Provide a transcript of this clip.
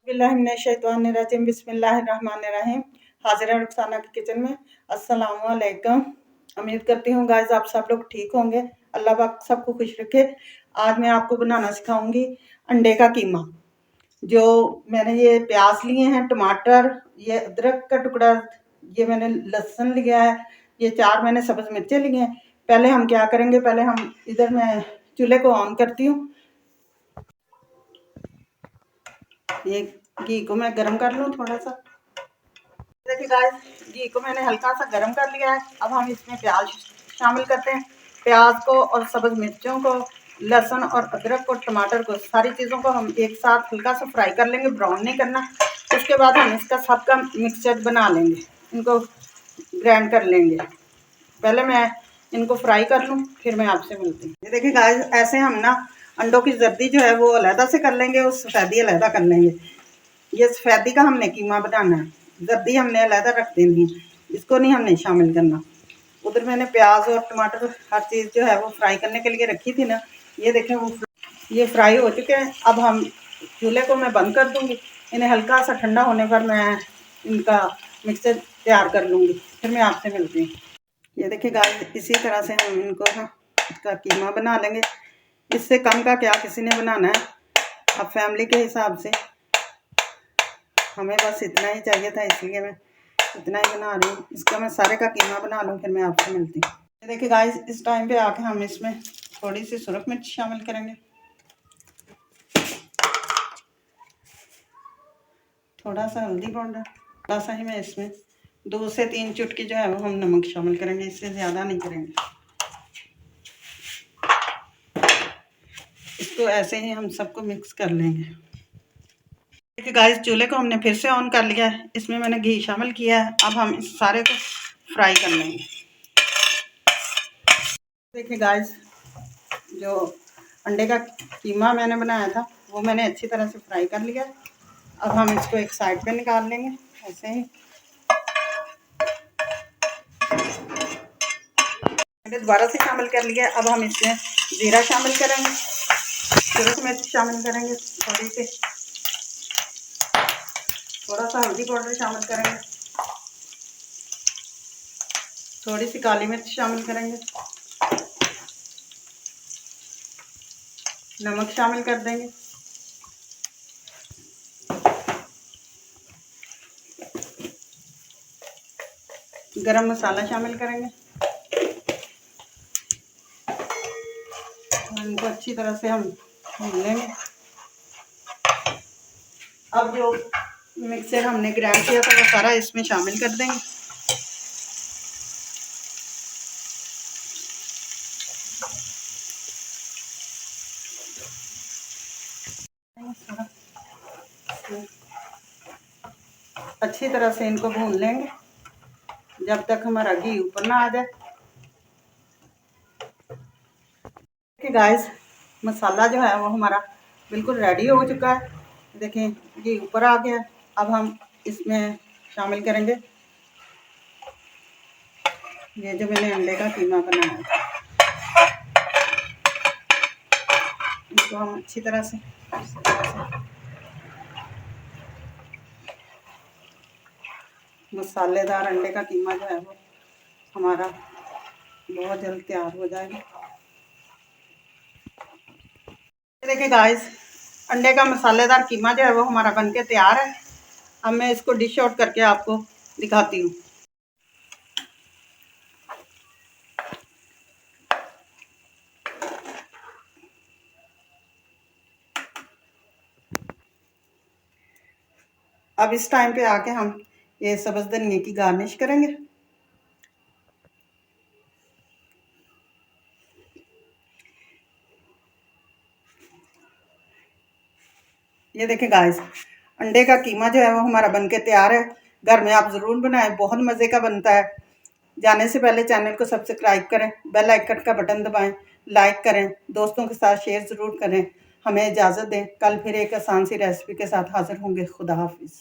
बिस्मिल्लाहिर्रहमानिर्रहीम बिस्मिल्लाहिर्रहमानिर्रहीम। हाजिर है रुखसाना की किचन में। अस्सलाम वालेकुम। उम्मीद करती हूँ गाइस आप सब लोग ठीक होंगे। अल्लाह पाक सबको खुश रखे। आज मैं आपको बनाना सिखाऊंगी अंडे का कीमा। जो मैंने ये प्याज लिए हैं, टमाटर, ये अदरक का टुकड़ा, ये मैंने लहसुन लिया है, ये 4 मैंने सब्ज़ मिर्चें लिए हैं। पहले हम क्या करेंगे, पहले हम इधर मैं चूल्हे को ऑन करती हूँ। ये घी को मैं गरम कर लूँ थोड़ा सा। देखिए गाइस, घी को मैंने हल्का सा गरम कर लिया है। अब हम इसमें प्याज शामिल करते हैं। प्याज को और सब्ज़ मिर्चों को, लहसुन और अदरक को, टमाटर को, सारी चीज़ों को हम एक साथ हल्का सा फ्राई कर लेंगे, ब्राउन नहीं करना। उसके बाद हम इसका सबका मिक्सचर बना लेंगे, इनको ग्राइंड कर लेंगे। पहले मैं इनको फ्राई कर लूँ, फिर मैं आपसे मिलती हूँ। ये देखिए गाइस, ऐसे हम ना अंडों की जर्दी जो है वो अलहदा से कर लेंगे और सफ़ेदी अलहदा कर लेंगे। ये सफ़ेदी का हमने कीमा बनाना है, जर्दी हमने अलहदा रख देनी है, इसको नहीं हमने शामिल करना। उधर मैंने प्याज और टमाटर हर चीज़ जो है वो फ्राई करने के लिए रखी थी ना। ये देखें वो ये फ्राई हो चुके हैं। अब हम चूल्हे को मैं बंद कर दूँगी। इन्हें हल्का सा ठंडा होने पर मैं इनका मिक्सचर तैयार कर लूँगी, फिर मैं आपसे मिलती हूँ। ये देखिए गाइस, इसी तरह से हम इनको इसका कीमा बना लेंगे। इससे कम का क्या किसी ने बनाना है। अब फैमिली के हिसाब से हमें बस इतना ही चाहिए था, इसलिए मैं इतना ही बना रही हूँ। इसका मैं सारे का कीमा बना लूँ, फिर मैं आपसे मिलती हूँ। ये देखिए गाइस, इस टाइम पे आके हम इसमें थोड़ी सी सुरख मिर्च शामिल करेंगे, थोड़ा सा हल्दी पाउडर, थोड़ा सा ही मैं इसमें 2 से 3 चुटकी जो है वो हम नमक शामिल करेंगे, इससे ज़्यादा नहीं करेंगे। इसको ऐसे ही हम सबको मिक्स कर लेंगे। देखिए गाइस, चूल्हे को हमने फिर से ऑन कर लिया है। इसमें मैंने घी शामिल किया है। अब हम इस सारे को फ्राई कर लेंगे। देखिए गाइस, जो अंडे का कीमा मैंने बनाया था वो मैंने अच्छी तरह से फ्राई कर लिया है। अब हम इसको एक साइड पे निकाल लेंगे ऐसे ही। मैंने दोबारा से शामिल कर लिया। अब हम इसमें जीरा शामिल करेंगे, सूरज मिर्च शामिल करेंगे, थोड़ा सा हल्दी पाउडर शामिल करेंगे, थोड़ी सी काली मिर्च शामिल करेंगे, नमक शामिल कर देंगे, गरम मसाला शामिल करेंगे। इनको अच्छी तरह से हम भून लेंगे। अब जो मिक्सर हमने ग्राइंड किया था वो सारा इसमें शामिल कर देंगे। अच्छी तरह से इनको भून लेंगे जब तक हमारा घी ऊपर ना आ जाए। देखिए गाइस, मसाला जो है वो हमारा बिल्कुल रेडी हो चुका है। देखें, घी ऊपर आ गया। अब हम इसमें शामिल करेंगे ये जो मैंने अंडे का कीमा बनाया है। इसको हम अच्छी तरह से मसालेदार अंडे का कीमा जो है वो हमारा बहुत जल्द तैयार हो जाएगा। देखिए गाइस, अंडे का मसालेदार कीमा जो है वो हमारा बनके तैयार है। अब मैं इसको डिश आउट करके आपको दिखाती हूँ। अब इस टाइम पे आके हम ये सब्ज़ धनिया की गार्निश करेंगे। ये देखें गाइस, अंडे का कीमा जो है वो हमारा बनके तैयार है। घर में आप ज़रूर बनाएं, बहुत मज़े का बनता है। जाने से पहले चैनल को सब्सक्राइब करें, बेल आइकन का बटन दबाएं, लाइक करें, दोस्तों के साथ शेयर ज़रूर करें। हमें इजाज़त दें, कल फिर एक आसान सी रेसिपी के साथ हाज़िर होंगे। खुदा हाफिज़।